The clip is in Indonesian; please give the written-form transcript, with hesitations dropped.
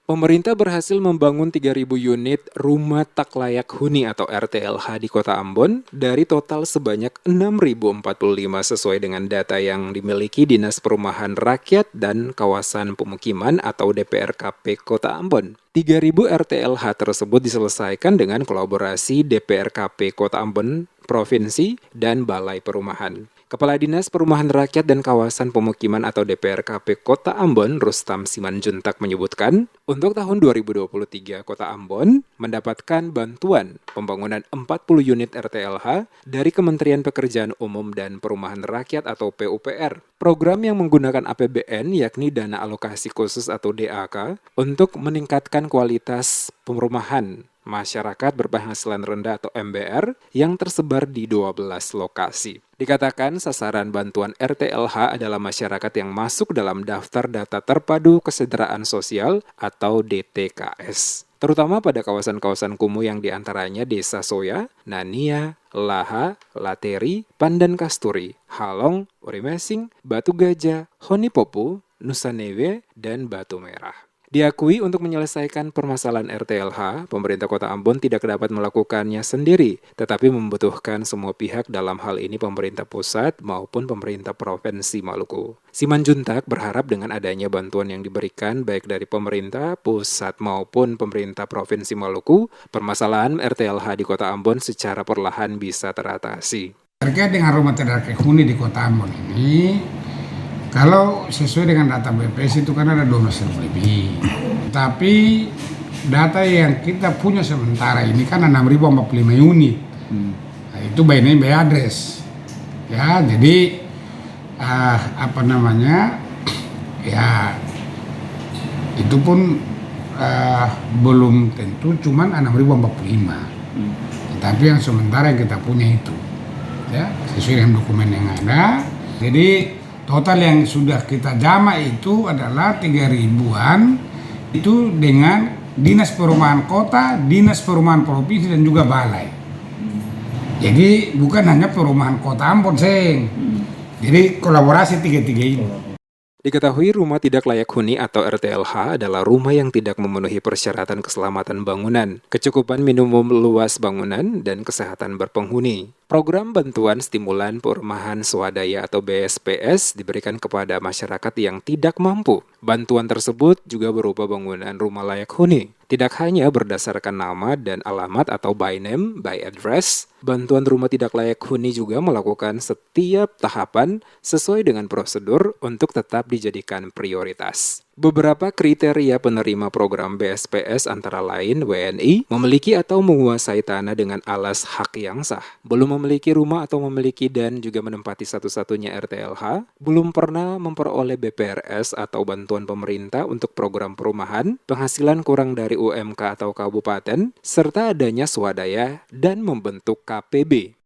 Pemerintah berhasil membangun 3.000 unit rumah tak layak huni atau RTLH di Kota Ambon dari total sebanyak 6.045 sesuai dengan data yang dimiliki Dinas Perumahan Rakyat dan Kawasan Pemukiman atau DPRKP Kota Ambon. 3.000 RTLH tersebut diselesaikan dengan kolaborasi DPRKP Kota Ambon, Provinsi, dan Balai Perumahan. Kepala Dinas Perumahan Rakyat dan Kawasan Pemukiman atau DPRKP Kota Ambon, Rustam Simanjuntak menyebutkan, untuk tahun 2023 Kota Ambon mendapatkan bantuan pembangunan 40 unit RTLH dari Kementerian Pekerjaan Umum dan Perumahan Rakyat atau PUPR. Program yang menggunakan APBN yakni Dana Alokasi Khusus atau DAK untuk meningkatkan kualitas perumahan masyarakat berpenghasilan rendah atau MBR yang tersebar di 12 lokasi. Dikatakan sasaran bantuan RTLH adalah masyarakat yang masuk dalam daftar data terpadu kesejahteraan sosial atau DTKS. Terutama pada kawasan-kawasan kumuh yang diantaranya Desa Soya, Nania, Laha, Lateri, Pandan Kasturi, Halong, Urimesing, Batu Gajah, Honipopu, Nusanewe, dan Batu Merah. Diakui untuk menyelesaikan permasalahan RTLH, pemerintah Kota Ambon tidak dapat melakukannya sendiri, tetapi membutuhkan semua pihak dalam hal ini pemerintah pusat maupun pemerintah Provinsi Maluku. Simanjuntak berharap dengan adanya bantuan yang diberikan baik dari pemerintah pusat maupun pemerintah Provinsi Maluku, permasalahan RTLH di Kota Ambon secara perlahan bisa teratasi. Terkait dengan rumah tidak layak huni di Kota Ambon ini, kalau sesuai dengan data BPS itu kan ada 12.000 lebih. Tapi data yang kita punya sementara ini kan 6.045 unit. Nah, itu by name by address. Ya, jadi ya itu pun belum tentu cuman 6.045. Tetapi yang sementara yang kita punya itu. Ya, sesuai dengan dokumen yang ada. Jadi total yang sudah kita jamak itu adalah 3.000-an itu dengan Dinas Perumahan Kota, Dinas Perumahan Provinsi dan juga Balai. Jadi bukan hanya Perumahan Kota Ambon, Seng. Jadi kolaborasi tiga-tiga ini. Diketahui rumah tidak layak huni atau RTLH adalah rumah yang tidak memenuhi persyaratan keselamatan bangunan, kecukupan minimum luas bangunan, dan kesehatan berpenghuni. Program bantuan stimulan perumahan swadaya atau BSPS diberikan kepada masyarakat yang tidak mampu. Bantuan tersebut juga berupa bangunan rumah layak huni. Tidak hanya berdasarkan nama dan alamat atau by name, by address, bantuan rumah tidak layak huni juga melakukan setiap tahapan sesuai dengan prosedur untuk tetap dijadikan prioritas. Beberapa kriteria penerima program BSPS antara lain WNI, memiliki atau menguasai tanah dengan alas hak yang sah, belum memiliki rumah atau memiliki dan juga menempati satu-satunya RTLH, belum pernah memperoleh BPRS atau bantuan pemerintah untuk program perumahan, penghasilan kurang dari UMK atau kabupaten, serta adanya swadaya dan membentuk KPB.